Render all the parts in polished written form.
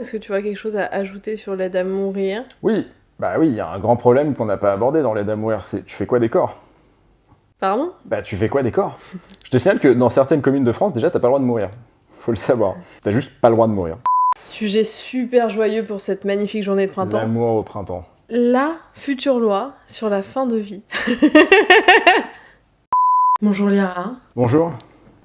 Est-ce que tu vois quelque chose à ajouter sur l'aide à mourir? Oui, bah oui, il y a un grand problème qu'on n'a pas abordé dans l'aide à mourir, c'est tu fais quoi des corps? Pardon? Bah tu fais quoi des corps? Je te signale que dans certaines communes de France, déjà, t'as pas le droit de mourir. Faut le savoir. T'as juste pas le droit de mourir. Sujet super joyeux pour cette magnifique journée de printemps. L'amour au printemps. La future loi sur la fin de vie. Bonjour Liara. Bonjour.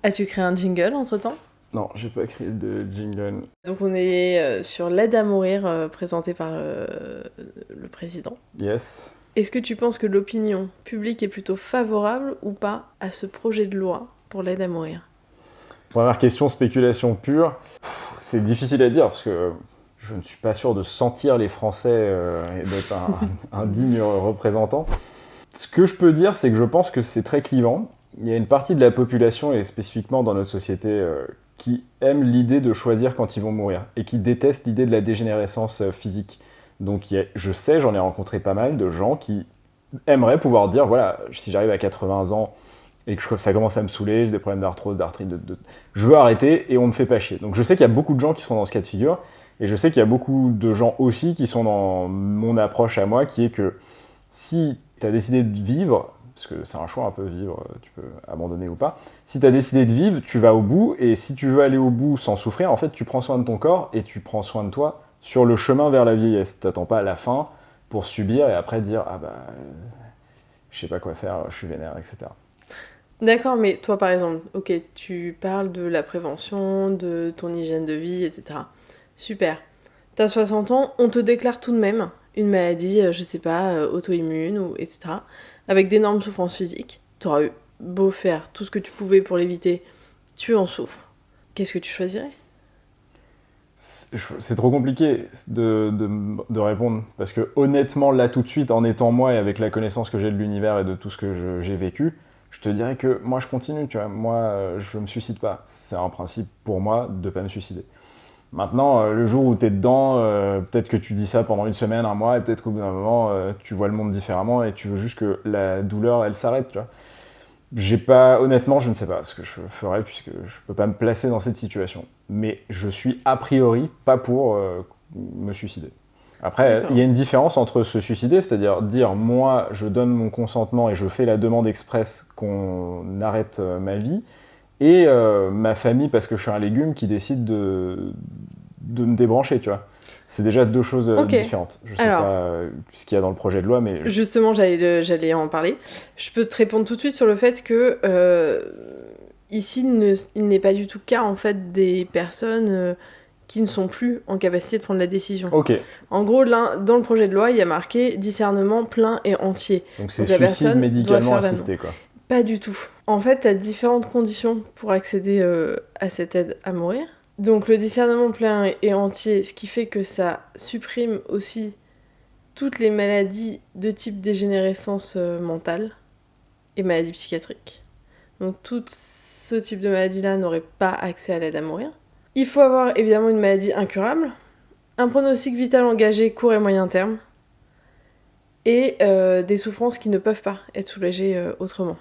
As-tu créé un jingle entre-temps? Non, j'ai pas créé de jingle. Donc on est sur l'aide à mourir présentée par le président. Yes. Est-ce que tu penses que l'opinion publique est plutôt favorable ou pas à ce projet de loi pour l'aide à mourir? Première question, spéculation pure. C'est difficile à dire parce que je ne suis pas sûr de sentir les Français et d'être un digne représentant. Ce que je peux dire, c'est que je pense que c'est très clivant. Il y a une partie de la population, et spécifiquement dans notre société, qui aime l'idée de choisir quand ils vont mourir et qui déteste l'idée de la dégénérescence physique. Donc je sais, j'en ai rencontré pas mal de gens qui aimeraient pouvoir dire, voilà, si j'arrive à 80 ans et que ça commence à me saouler, j'ai des problèmes d'arthrose, d'arthrite, je veux arrêter et on me fait pas chier. Donc je sais qu'il y a beaucoup de gens qui sont dans ce cas de figure et je sais qu'il y a beaucoup de gens aussi qui sont dans mon approche à moi, qui est que si tu as décidé de vivre, parce que c'est un choix un peu vivre, tu peux abandonner ou pas, si tu as décidé de vivre, tu vas au bout, et si tu veux aller au bout sans souffrir, en fait, tu prends soin de ton corps et tu prends soin de toi sur le chemin vers la vieillesse. T'attends pas à la fin pour subir et après dire « Ah bah, je sais pas quoi faire, je suis vénère, etc. » D'accord, mais toi par exemple, ok, tu parles de la prévention, de ton hygiène de vie, etc. Super. T'as 60 ans, on te déclare tout de même une maladie, je sais pas, auto-immune, ou etc. Avec d'énormes souffrances physiques. T'auras eu beau faire tout ce que tu pouvais pour l'éviter, tu en souffres. Qu'est-ce que tu choisirais? C'est trop compliqué de répondre, parce que honnêtement, là tout de suite, en étant moi et avec la connaissance que j'ai de l'univers et de tout ce que j'ai vécu, je te dirais que moi je continue, tu vois. Moi, je me suicide pas. C'est un principe pour moi de pas me suicider. Maintenant, le jour où tu es dedans, peut-être que tu dis ça pendant une semaine, un mois, et peut-être qu'au bout d'un moment, tu vois le monde différemment et tu veux juste que la douleur, elle s'arrête, tu vois. J'ai pas, honnêtement, je ne sais pas ce que je ferais puisque je peux pas me placer dans cette situation. Mais je suis a priori pas pour me suicider. Après, il D'accord. y a une différence entre se suicider, c'est-à-dire dire moi je donne mon consentement et je fais la demande express qu'on arrête ma vie, et ma famille parce que je suis un légume qui décide de me débrancher, tu vois. C'est déjà deux choses Ok. différentes. Je sais Alors, pas ce qu'il y a dans le projet de loi, mais justement, j'allais en parler. Je peux te répondre tout de suite sur le fait que ici, il n'est pas du tout cas en fait des personnes qui ne sont plus en capacité de prendre la décision. ok. En gros, dans le projet de loi, il y a marqué discernement plein et entier. Donc c'est Donc la suicide personne doit médicalement faire la demande. assisté, quoi. Pas du tout. En fait, tu as différentes conditions pour accéder à cette aide à mourir. Donc le discernement plein et entier, ce qui fait que ça supprime aussi toutes les maladies de type dégénérescence mentale et maladies psychiatriques. Donc tout ce type de maladie-là n'aurait pas accès à l'aide à mourir. Il faut avoir évidemment une maladie incurable, un pronostic vital engagé court et moyen terme, et des souffrances qui ne peuvent pas être soulagées autrement.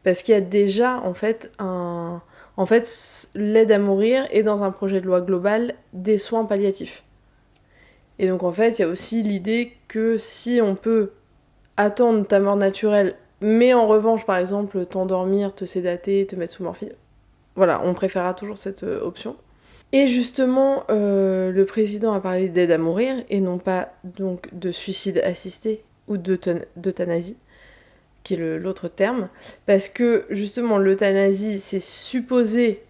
Parce qu'il y a déjà en fait l'aide à mourir est dans un projet de loi global des soins palliatifs. Et donc en fait, il y a aussi l'idée que si on peut attendre ta mort naturelle, mais en revanche, par exemple, t'endormir, te sédater, te mettre sous morphine, voilà, on préférera toujours cette option. Et justement, le président a parlé d'aide à mourir et non pas donc de suicide assisté ou d'euthanasie, qui est l'autre terme, parce que justement l'euthanasie, c'est supposer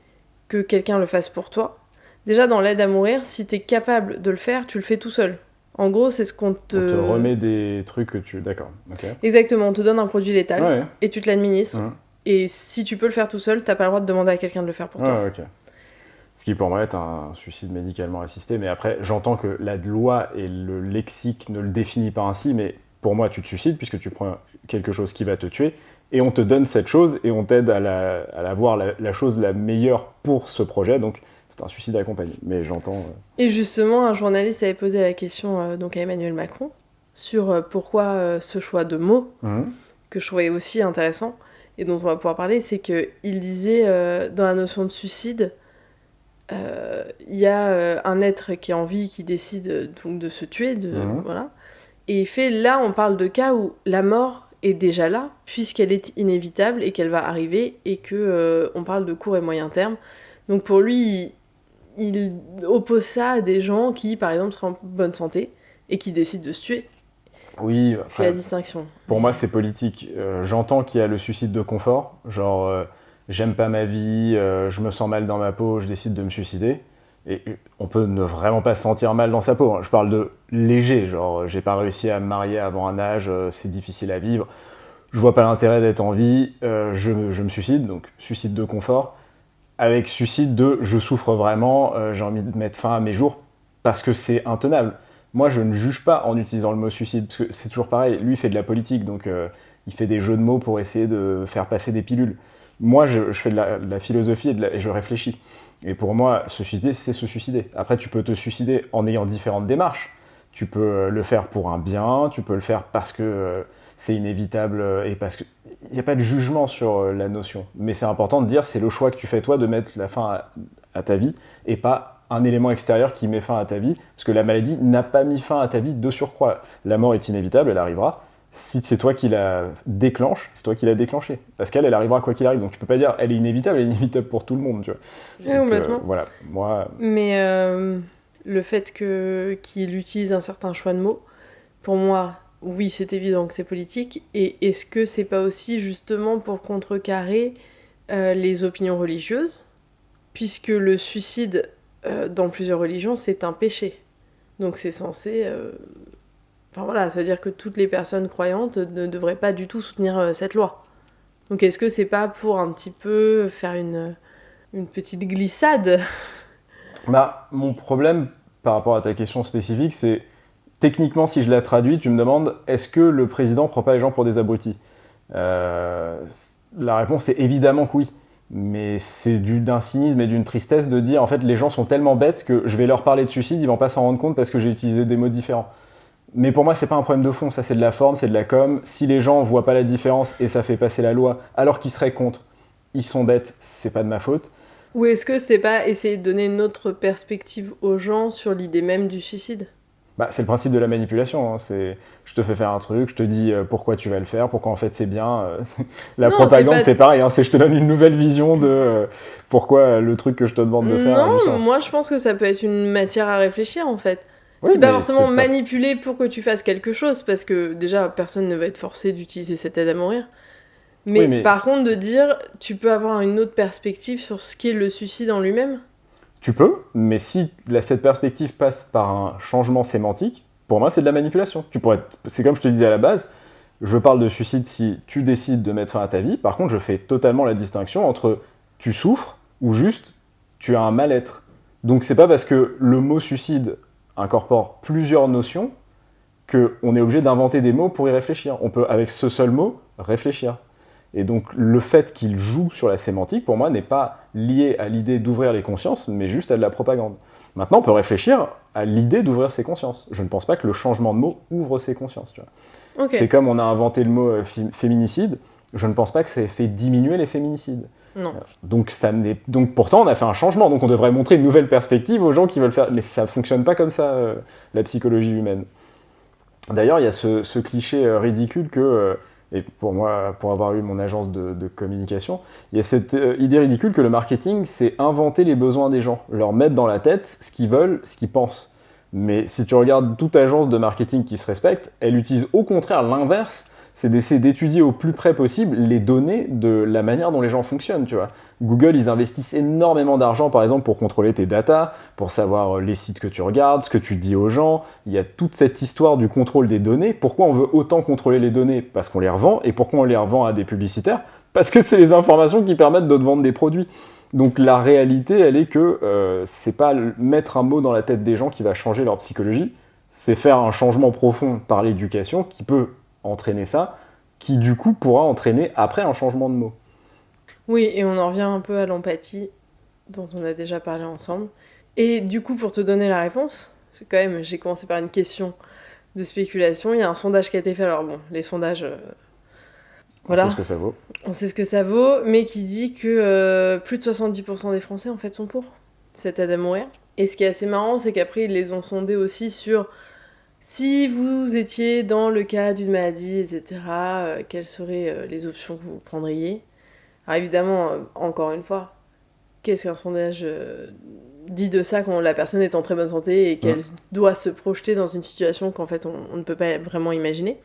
que quelqu'un le fasse pour toi. Déjà dans l'aide à mourir, si t'es capable de le faire, tu le fais tout seul. En gros, c'est ce qu'on te... On te remet des trucs que tu... D'accord, ok. Exactement, on te donne un produit létal Ouais. et tu te l'administres. Et si tu peux le faire tout seul, t'as pas le droit de demander à quelqu'un de le faire pour toi. Ouais, ok. Ce qui pour moi est un suicide médicalement assisté, mais après j'entends que la loi et le lexique ne le définit pas ainsi, mais pour moi tu te suicides puisque tu prends quelque chose qui va te tuer, et on te donne cette chose et on t'aide à la voir la chose la meilleure pour ce projet, donc c'est un suicide accompagné, mais j'entends... Et justement, un journaliste avait posé la question donc à Emmanuel Macron sur pourquoi ce choix de mots, que je trouvais aussi intéressant, et dont on va pouvoir parler, c'est qu'il disait dans la notion de suicide, il y a un être qui est en vie qui décide donc de se tuer, voilà. Et là, on parle de cas où la mort est déjà là, puisqu'elle est inévitable et qu'elle va arriver, et que on parle de court et moyen terme. Donc pour lui, il oppose ça à des gens qui, par exemple, seraient en bonne santé et qui décident de se tuer. Oui, Je fais la distinction. pour moi c'est politique. J'entends qu'il y a le suicide de confort, genre j'aime pas ma vie, je me sens mal dans ma peau, je décide de me suicider. Et on peut ne vraiment pas se sentir mal dans sa peau, hein. Je parle de léger, genre j'ai pas réussi à me marier avant un âge, c'est difficile à vivre, je vois pas l'intérêt d'être en vie, je me suicide, donc suicide de confort, avec suicide de je souffre vraiment, j'ai envie de mettre fin à mes jours, parce que c'est intenable. Moi, je ne juge pas en utilisant le mot suicide, parce que c'est toujours pareil, lui il fait de la politique, donc il fait des jeux de mots pour essayer de faire passer des pilules. Moi, je fais de la philosophie et je réfléchis. Et pour moi, se suicider, c'est se suicider. Après, tu peux te suicider en ayant différentes démarches. Tu peux le faire pour un bien, tu peux le faire parce que c'est inévitable et parce qu'il n'y a pas de jugement sur la notion. Mais c'est important de dire, c'est le choix que tu fais toi de mettre la fin à ta vie et pas un élément extérieur qui met fin à ta vie. Parce que la maladie n'a pas mis fin à ta vie de surcroît. La mort est inévitable, elle arrivera. Si c'est toi qui la déclenche, c'est toi qui la déclenché. Parce qu'elle arrivera quoi qu'il arrive. Donc tu peux pas dire elle est inévitable pour tout le monde, tu vois. Ouais, complètement. Voilà, moi. Mais le fait qu'il utilise un certain choix de mots, pour moi, oui, c'est évident que c'est politique. Et est-ce que c'est pas aussi justement pour contrecarrer les opinions religieuses, puisque le suicide dans plusieurs religions, c'est un péché. Donc c'est censé... Enfin voilà, ça veut dire que toutes les personnes croyantes ne devraient pas du tout soutenir cette loi. Donc est-ce que c'est pas pour un petit peu faire une petite glissade? Bah, mon problème par rapport à ta question spécifique, c'est techniquement, si je la traduis, tu me demandes est-ce que le président prend pas les gens pour des abrutis? Euh, la réponse est évidemment que oui. Mais c'est d'un cynisme et d'une tristesse de dire en fait les gens sont tellement bêtes que je vais leur parler de suicide, ils vont pas s'en rendre compte parce que j'ai utilisé des mots différents. Mais pour moi, c'est pas un problème de fond, ça c'est de la forme, c'est de la com. Si les gens voient pas la différence et ça fait passer la loi alors qu'ils seraient contre, ils sont bêtes, c'est pas de ma faute. Ou est-ce que c'est pas essayer de donner une autre perspective aux gens sur l'idée même du suicide? Bah, c'est le principe de la manipulation, hein. C'est, je te fais faire un truc, je te dis pourquoi tu vas le faire, pourquoi en fait c'est bien. La Non, propagande, c'est pas... pareil, hein, c'est je te donne une nouvelle vision de pourquoi le truc que je te demande de faire a du Non, sens. moi je pense que ça peut être une matière à réfléchir en fait. Oui, C'est pas mais forcément c'est pas... manipuler pour que tu fasses quelque chose, parce que déjà personne ne va être forcé d'utiliser cette aide à mourir. Oui, Mais mais par contre, de dire, tu peux avoir une autre perspective sur ce qu'est le suicide en lui-même. tu peux, mais si cette perspective passe par un changement sémantique, pour moi c'est de la manipulation. C'est comme je te disais à la base, je parle de suicide si tu décides de mettre fin à ta vie, par contre je fais totalement la distinction entre tu souffres ou juste tu as un mal-être. Donc c'est pas parce que le mot suicide incorpore plusieurs notions qu'on est obligé d'inventer des mots pour y réfléchir. On peut avec ce seul mot réfléchir. Et donc le fait qu'il joue sur la sémantique, pour moi, n'est pas lié à l'idée d'ouvrir les consciences, mais juste à de la propagande. Maintenant, on peut réfléchir à l'idée d'ouvrir ses consciences. Je ne pense pas que le changement de mot ouvre ses consciences. Tu vois. Ok. C'est comme on a inventé le mot féminicide, je ne pense pas que ça ait fait diminuer les féminicides. Non. Donc pourtant, on a fait un changement, donc on devrait montrer une nouvelle perspective aux gens qui veulent faire... Mais ça ne fonctionne pas comme ça, la psychologie humaine. D'ailleurs, il y a ce cliché ridicule que... et pour moi, pour avoir eu mon agence de communication, il y a cette idée ridicule que le marketing, c'est inventer les besoins des gens, leur mettre dans la tête ce qu'ils veulent, ce qu'ils pensent. Mais si tu regardes toute agence de marketing qui se respecte, elle utilise au contraire l'inverse, c'est d'essayer d'étudier au plus près possible les données de la manière dont les gens fonctionnent, tu vois. Google, ils investissent énormément d'argent, par exemple, pour contrôler tes datas, pour savoir les sites que tu regardes, ce que tu dis aux gens. Il y a toute cette histoire du contrôle des données. Pourquoi on veut autant contrôler les données? Parce qu'on les revend. Et pourquoi on les revend à des publicitaires? Parce que c'est les informations qui permettent de te vendre des produits. Donc la réalité, elle est que c'est pas mettre un mot dans la tête des gens qui va changer leur psychologie, c'est faire un changement profond par l'éducation qui peut entraîner ça, qui du coup pourra entraîner après un changement de mot. Oui, et on en revient un peu à l'empathie dont on a déjà parlé ensemble. Et du coup, pour te donner la réponse, c'est quand même, j'ai commencé par une question de spéculation. Il y a un sondage qui a été fait. Alors bon, les sondages, voilà, On sait ce que ça vaut. on sait ce que ça vaut, mais qui dit que plus de 70% des Français en fait sont pour. cette aide à mourir. Et ce qui est assez marrant, c'est qu'après, ils les ont sondés aussi sur si vous étiez dans le cas d'une maladie, etc., quelles seraient les options que vous prendriez. Alors évidemment, encore une fois, qu'est-ce qu'un sondage dit de ça quand la personne est en très bonne santé et qu'elle doit se projeter dans une situation qu'en fait on ne peut pas vraiment imaginer.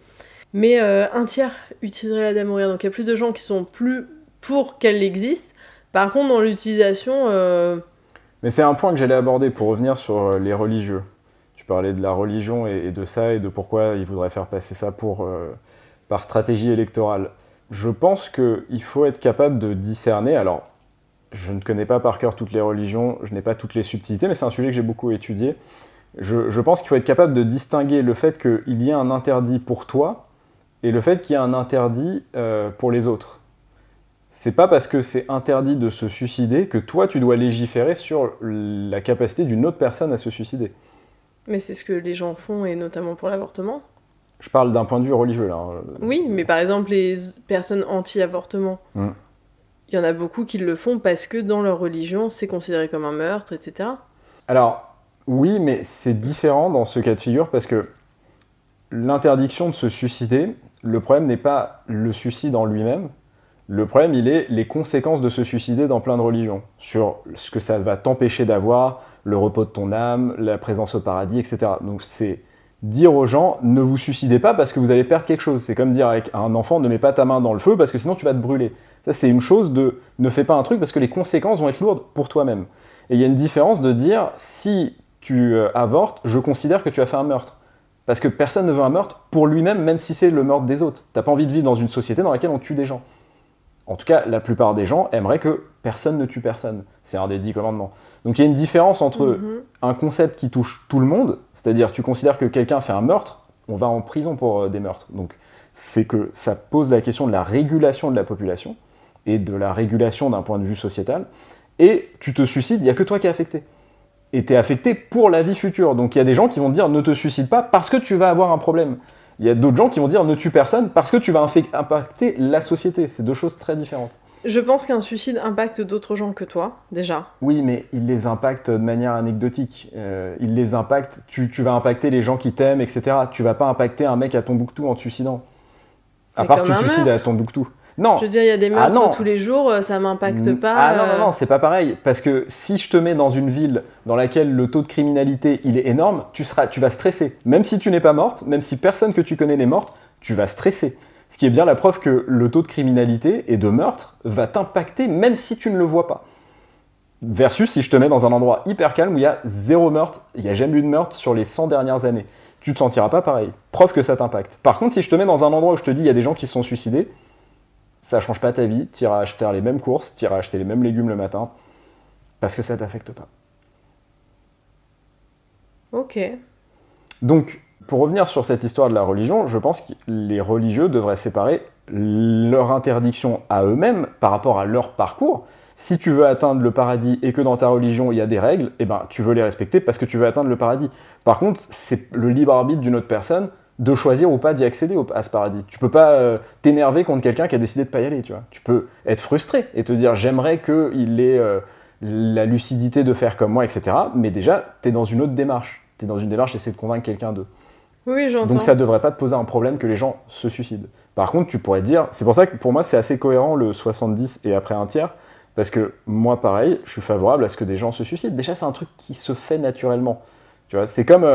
Mais un tiers utiliserait l'aide à mourir, donc il y a plus de gens qui sont plus pour qu'elle existe. Par contre, dans l'utilisation... Mais c'est un point que j'allais aborder pour revenir sur les religieux. Tu parlais de la religion et de ça et de pourquoi ils voudraient faire passer ça par stratégie électorale. Je pense qu'il faut être capable de discerner. Alors, je ne connais pas par cœur toutes les religions, je n'ai pas toutes les subtilités, mais c'est un sujet que j'ai beaucoup étudié. Je pense qu'il faut être capable de distinguer le fait qu'il y ait un interdit pour toi et le fait qu'il y ait un interdit pour les autres. C'est pas parce que c'est interdit de se suicider que toi tu dois légiférer sur la capacité d'une autre personne à se suicider. Mais c'est ce que les gens font, et notamment pour l'avortement. Je parle d'un point de vue religieux là. Oui, mais par exemple, les personnes anti-avortement, il y en a beaucoup qui le font parce que dans leur religion, c'est considéré comme un meurtre, etc. Alors, oui, mais c'est différent dans ce cas de figure parce que l'interdiction de se suicider, le problème n'est pas le suicide en lui-même, le problème il est les conséquences de se suicider dans plein de religions, sur ce que ça va t'empêcher d'avoir, le repos de ton âme, la présence au paradis, etc. Donc c'est dire aux gens, ne vous suicidez pas parce que vous allez perdre quelque chose. C'est comme dire à un enfant, ne mets pas ta main dans le feu parce que sinon tu vas te brûler. Ça c'est une chose de, ne fais pas un truc parce que les conséquences vont être lourdes pour toi-même. Et il y a une différence de dire, si tu avortes, je considère que tu as fait un meurtre. Parce que personne ne veut un meurtre pour lui-même, même si c'est le meurtre des autres. T'as pas envie de vivre dans une société dans laquelle on tue des gens. En tout cas, la plupart des gens aimeraient que personne ne tue personne. C'est un des 10 commandements. Donc il y a une différence entre un concept qui touche tout le monde, c'est-à-dire tu considères que quelqu'un fait un meurtre, on va en prison pour des meurtres. Donc c'est que ça pose la question de la régulation de la population et de la régulation d'un point de vue sociétal. Et tu te suicides, il n'y a que toi qui es affecté. Et tu es affecté pour la vie future. Donc il y a des gens qui vont te dire ne te suicide pas parce que tu vas avoir un problème. Il y a d'autres gens qui vont dire ne tue personne parce que tu vas impacter la société. C'est deux choses très différentes. Je pense qu'un suicide impacte d'autres gens que toi, déjà. Oui, mais il les impacte de manière anecdotique. Il les impacte, tu vas impacter les gens qui t'aiment, etc. Tu vas pas impacter un mec à Tombouctou en te suicidant. À part si tu te suicides à Tombouctou. Non. Je veux dire, il y a des meurtres tous les jours, ça m'impacte pas. Ah non, c'est pas pareil. Parce que si je te mets dans une ville dans laquelle le taux de criminalité il est énorme, tu vas stresser. Même si tu n'es pas morte, même si personne que tu connais n'est morte, tu vas stresser. Ce qui est bien la preuve que le taux de criminalité et de meurtre va t'impacter même si tu ne le vois pas. Versus si je te mets dans un endroit hyper calme où il y a zéro meurtre, il n'y a jamais eu de meurtre sur les 100 dernières années. Tu te sentiras pas pareil. Preuve que ça t'impacte. Par contre, si je te mets dans un endroit où je te dis il y a des gens qui se sont suicidés, ça change pas ta vie, tu iras faire les mêmes courses, tu iras acheter les mêmes légumes le matin, parce que ça t'affecte pas. Ok. Donc, pour revenir sur cette histoire de la religion, je pense que les religieux devraient séparer leur interdiction à eux-mêmes par rapport à leur parcours. Si tu veux atteindre le paradis et que dans ta religion il y a des règles, eh ben, tu veux les respecter parce que tu veux atteindre le paradis. Par contre, c'est le libre arbitre d'une autre personne de choisir ou pas d'y accéder à ce paradis. Tu peux pas t'énerver contre quelqu'un qui a décidé de pas y aller, tu vois. Tu peux être frustré et te dire j'aimerais qu'il ait la lucidité de faire comme moi, etc. Mais déjà, t'es dans une autre démarche. T'es dans une démarche d'essayer de convaincre quelqu'un d'eux. Oui, j'entends. Donc ça devrait pas te poser un problème que les gens se suicident. Par contre, tu pourrais dire, c'est pour ça que pour moi c'est assez cohérent le 70 et après un tiers, parce que moi pareil, je suis favorable à ce que des gens se suicident. Déjà c'est un truc qui se fait naturellement. Tu vois, c'est comme,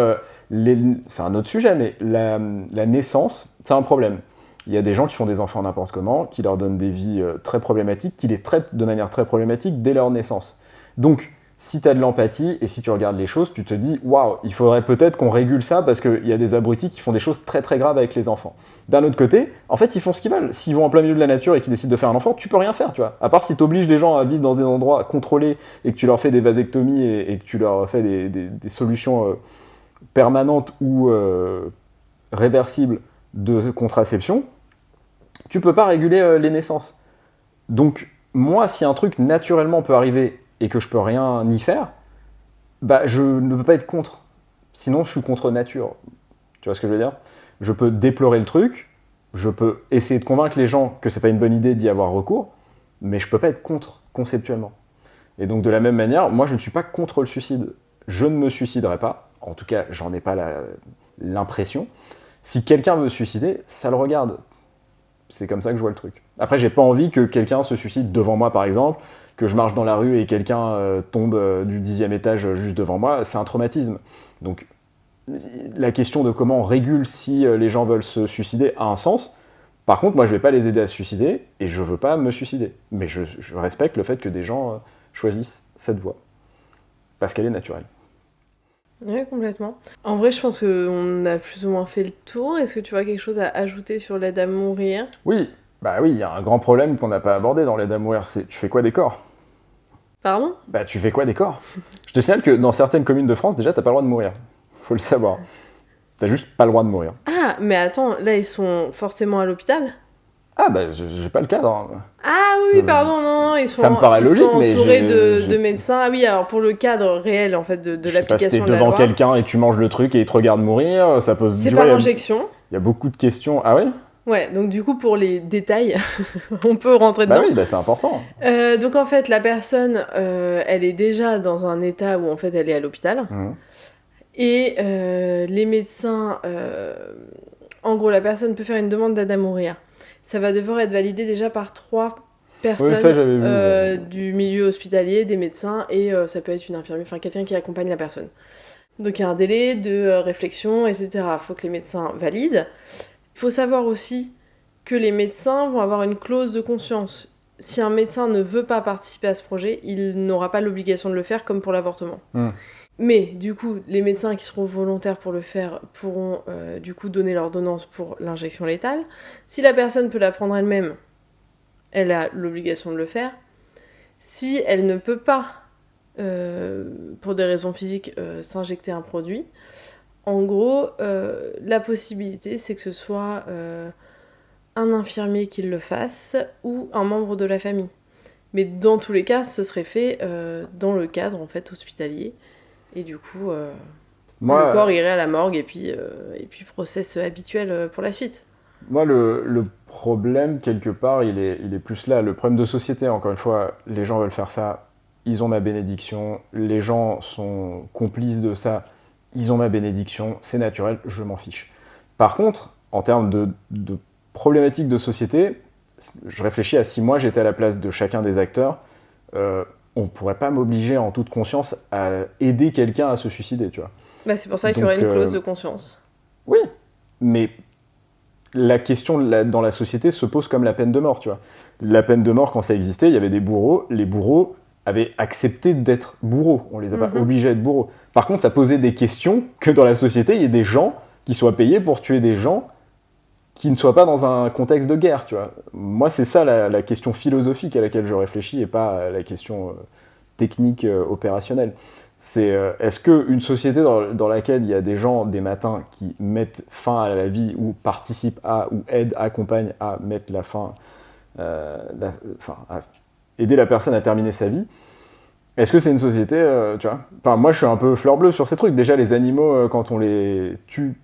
c'est un autre sujet, mais la naissance, c'est un problème. Il y a des gens qui font des enfants n'importe comment, qui leur donnent des vies très problématiques, qui les traitent de manière très problématique dès leur naissance. Donc, si tu as de l'empathie et si tu regardes les choses, tu te dis waouh, il faudrait peut-être qu'on régule ça parce qu'il y a des abrutis qui font des choses très très graves avec les enfants. D'un autre côté, en fait, ils font ce qu'ils veulent. S'ils vont en plein milieu de la nature et qu'ils décident de faire un enfant, tu peux rien faire, tu vois. À part si tu obliges les gens à vivre dans des endroits contrôlés et que tu leur fais des vasectomies et que tu leur fais des solutions permanentes ou réversibles de contraception, tu peux pas réguler les naissances. Donc, moi, si un truc naturellement peut arriver et que je peux rien y faire, bah je ne peux pas être contre. Sinon, je suis contre nature. Tu vois ce que je veux dire ? Je peux déplorer le truc, je peux essayer de convaincre les gens que c'est pas une bonne idée d'y avoir recours, mais je peux pas être contre conceptuellement. Et donc de la même manière, moi je ne suis pas contre le suicide. Je ne me suiciderai pas. En tout cas, j'en ai pas l'impression. Si quelqu'un veut se suicider, ça le regarde. C'est comme ça que je vois le truc. Après, j'ai pas envie que quelqu'un se suicide devant moi, par exemple, que je marche dans la rue et quelqu'un tombe du 10e étage juste devant moi, c'est un traumatisme. Donc, la question de comment on régule si les gens veulent se suicider a un sens. Par contre, moi, je vais pas les aider à se suicider et je veux pas me suicider. Mais je respecte le fait que des gens choisissent cette voie. Parce qu'elle est naturelle. Oui, complètement. En vrai, je pense qu'on a plus ou moins fait le tour. Est-ce que tu vois quelque chose à ajouter sur l'aide à mourir? Oui, bah oui, il y a un grand problème qu'on n'a pas abordé dans l'aide à mourir, c'est tu fais quoi des corps? Pardon? Bah tu fais quoi des corps? Je te signale que dans certaines communes de France, déjà, t'as pas le droit de mourir. Faut le savoir. T'as juste pas le droit de mourir. Ah, mais attends, là, ils sont forcément à l'hôpital? Ah bah j'ai pas le cadre. Hein. Ah oui, pardon, non, ça me paraît logique, mais entourés de médecins. Ah oui, alors pour le cadre réel, en fait, de je sais pas si t'es l'application de la devant loi. quelqu'un et tu manges le truc et il te regarde mourir, ça pose... C'est tu par vois, injection. Il y a beaucoup de questions. Ah ouais? Ouais, donc du coup, pour les détails, on peut rentrer dedans. Bah oui, bah c'est important. Donc en fait, la personne, elle est déjà dans un état où en fait elle est à l'hôpital. Et les médecins, en gros, la personne peut faire une demande d'aide à mourir. Ça va devoir être validé déjà par 3 personnes Oui, ça, j'avais vu. du milieu hospitalier, des médecins, et ça peut être une infirmière, enfin quelqu'un qui accompagne la personne. Donc il y a un délai de réflexion, etc. Il faut que les médecins valident. Il faut savoir aussi que les médecins vont avoir une clause de conscience. Si un médecin ne veut pas participer à ce projet, il n'aura pas l'obligation de le faire, comme pour l'avortement. Mais du coup, les médecins qui seront volontaires pour le faire pourront du coup donner l'ordonnance pour l'injection létale. Si la personne peut la prendre elle-même, elle a l'obligation de le faire. Si elle ne peut pas, pour des raisons physiques, s'injecter un produit, en gros, la possibilité, c'est que ce soit un infirmier qui le fasse ou un membre de la famille. Mais dans tous les cas, ce serait fait dans le cadre en fait hospitalier. Et du coup, le corps irait à la morgue et puis process habituel pour la suite. Moi, le problème, quelque part, il est plus là. Le problème de société, encore une fois, les gens veulent faire ça, ils ont ma bénédiction. Les gens sont complices de ça, ils ont ma bénédiction. C'est naturel, je m'en fiche. Par contre, en termes de problématiques de société, je réfléchis à si moi j'étais à la place de chacun des acteurs, on ne pourrait pas m'obliger en toute conscience à aider quelqu'un à se suicider, tu vois. Bah, c'est pour ça qu'il y aurait une clause de conscience. Oui, mais la question dans la société se pose comme la peine de mort, tu vois. La peine de mort, quand ça existait, il y avait des bourreaux. Les bourreaux avaient accepté d'être bourreaux. On les a pas obligés à être bourreaux. Par contre, ça posait des questions que dans la société, il y ait des gens qui soient payés pour tuer des gens qui ne soient pas dans un contexte de guerre, tu vois. Moi, c'est ça la question philosophique à laquelle je réfléchis et pas la question technique opérationnelle. C'est est-ce qu'une société dans laquelle il y a des gens des matins qui mettent fin à la vie ou participent à ou aident, accompagnent à mettre la fin, à aider la personne à terminer sa vie, est-ce que c'est une société, tu vois? Enfin, moi je suis un peu fleur bleue sur ces trucs. Déjà les animaux, quand on les tue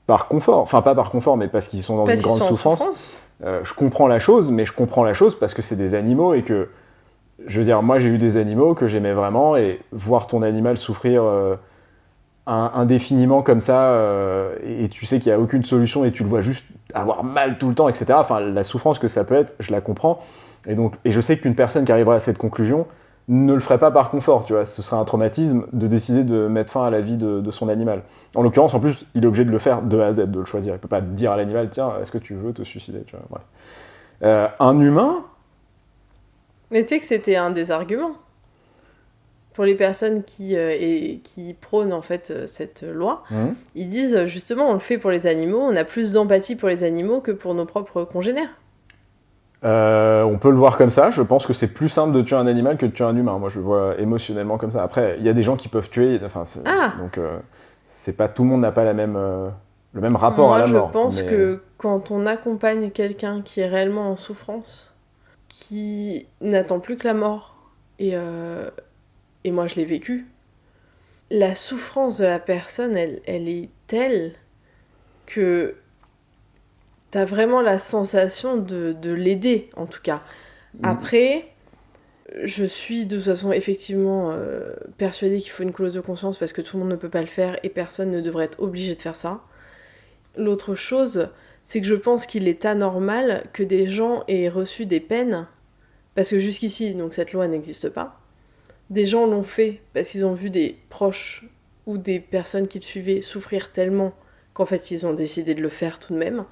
par confort, enfin pas par confort, mais parce qu'ils sont dans une grande souffrance, je comprends la chose, mais je comprends la chose parce que c'est des animaux et que je veux dire, moi j'ai eu des animaux que j'aimais vraiment et voir ton animal souffrir indéfiniment comme ça et tu sais qu'il n'y a aucune solution et tu le vois juste avoir mal tout le temps, etc. Enfin, la souffrance que ça peut être, je la comprends. Et je sais qu'une personne qui arriverait à cette conclusion ne le ferait pas par confort, tu vois. Ce serait un traumatisme de décider de mettre fin à la vie de son animal. En l'occurrence, en plus, il est obligé de le faire de A à Z, de le choisir. Il peut pas dire à l'animal, tiens, est-ce que tu veux te suicider, tu vois. Bref. Un humain. Mais tu sais que c'était un des arguments pour les personnes qui prônent en fait cette loi. Ils disent justement on le fait pour les animaux, on a plus d'empathie pour les animaux que pour nos propres congénères. On peut le voir comme ça. Je pense que c'est plus simple de tuer un animal que de tuer un humain. Moi, je le vois émotionnellement comme ça. Après, il y a des gens qui peuvent tuer. Enfin, donc, c'est pas tout le monde n'a pas le même rapport à la mort. Moi, je pense que quand on accompagne quelqu'un qui est réellement en souffrance, qui n'attend plus que la mort, et moi je l'ai vécu, la souffrance de la personne, elle est telle que t'as vraiment la sensation de l'aider, en tout cas. Après, Je suis de toute façon effectivement persuadée qu'il faut une clause de conscience parce que tout le monde ne peut pas le faire et personne ne devrait être obligé de faire ça. L'autre chose, c'est que je pense qu'il est anormal que des gens aient reçu des peines, parce que jusqu'ici, donc cette loi n'existe pas. Des gens l'ont fait parce qu'ils ont vu des proches ou des personnes qu'ils suivaient souffrir tellement qu'en fait ils ont décidé de le faire tout de même.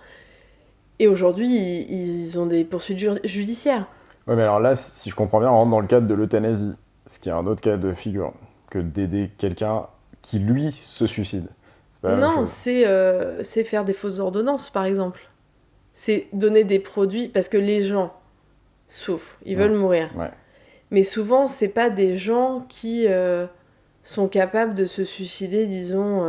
Et aujourd'hui, ils ont des poursuites judiciaires. Ouais, mais alors là, si je comprends bien, on rentre dans le cadre de l'euthanasie, ce qui est un autre cas de figure que d'aider quelqu'un qui, lui, se suicide. C'est pas la même Non, chose. c'est faire des fausses ordonnances, par exemple. C'est donner des produits, parce que les gens souffrent, ils veulent mourir. Ouais. Mais souvent, c'est pas des gens qui sont capables de se suicider, disons,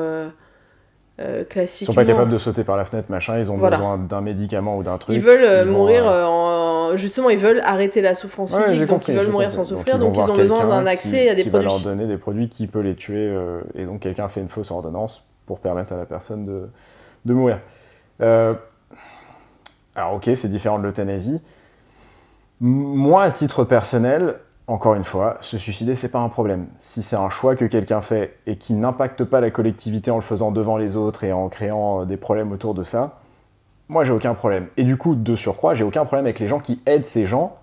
Ils classiquement. sont pas capables de sauter par la fenêtre, machin, ils ont Voilà. besoin d'un médicament ou d'un truc. Ils veulent vont, mourir justement, ils veulent arrêter la souffrance Ouais, physique, j'ai donc compris, ils veulent j'ai mourir compris. sans souffrir, Donc donc ils vont ont voir besoin quelqu'un d'un accès à des qui va produits. leur donner des produits qui peut les tuer, et donc quelqu'un fait une fausse ordonnance pour permettre à la personne de mourir. Alors ok, c'est différent de l'euthanasie. Moi, à titre personnel, encore une fois, se suicider, c'est pas un problème. Si c'est un choix que quelqu'un fait et qui n'impacte pas la collectivité en le faisant devant les autres et en créant des problèmes autour de ça, moi, j'ai aucun problème. Et du coup, de surcroît, j'ai aucun problème avec les gens qui aident ces gens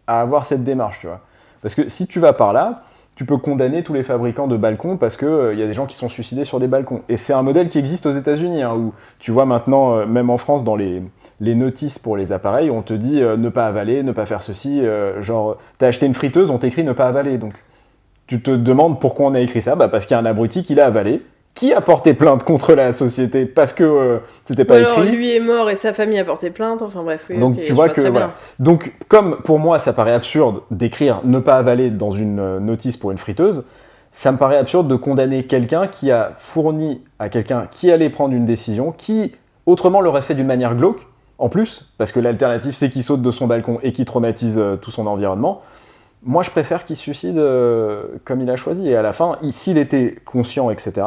à avoir cette démarche, tu vois. Parce que si tu vas par là, tu peux condamner tous les fabricants de balcons parce qu'il y a des gens qui sont suicidés sur des balcons. Et c'est un modèle qui existe aux États-Unis, hein, où tu vois maintenant, même en France, dans les notices pour les appareils, on te dit ne pas avaler, ne pas faire ceci. Genre, t'as acheté une friteuse, on t'écrit ne pas avaler. Donc, tu te demandes pourquoi on a écrit ça. Bah, parce qu'il y a un abruti qui l'a avalé, qui a porté plainte contre la société parce que c'était Ou pas alors écrit. lui est mort et sa famille a porté plainte, enfin bref, oui, Donc ok, tu je vois vois que très voilà. bien. Donc comme pour moi ça paraît absurde d'écrire ne pas avaler dans une notice pour une friteuse, ça me paraît absurde de condamner quelqu'un qui a fourni à quelqu'un qui allait prendre une décision, qui autrement l'aurait fait d'une manière glauque, en plus, parce que l'alternative c'est qu'il saute de son balcon et qu'il traumatise tout son environnement. Moi je préfère qu'il se suicide comme il a choisi, et à la fin, s'il était conscient, etc.,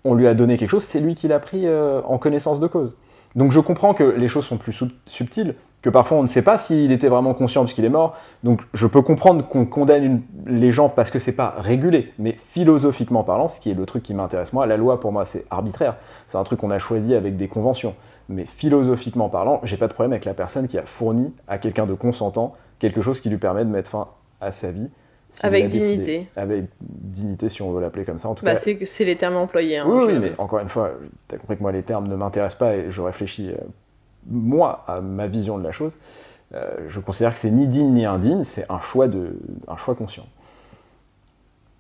on lui a donné quelque chose, c'est lui qui l'a pris en connaissance de cause. Donc je comprends que les choses sont plus subtiles, que parfois on ne sait pas s'il était vraiment conscient puisqu'il est mort. Donc je peux comprendre qu'on condamne les gens parce que c'est pas régulé, mais philosophiquement parlant, ce qui est le truc qui m'intéresse moi, la loi pour moi c'est arbitraire, c'est un truc qu'on a choisi avec des conventions. Mais philosophiquement parlant, j'ai pas de problème avec la personne qui a fourni à quelqu'un de consentant quelque chose qui lui permet de mettre fin à sa vie. Avec dignité. Avec dignité, si on veut l'appeler comme ça. En tout Bah cas, c'est les termes employés. Hein, oui, mais encore une fois, tu as compris que moi, les termes ne m'intéressent pas et je réfléchis, moi, à ma vision de la chose. Je considère que c'est ni digne ni indigne, c'est un choix conscient.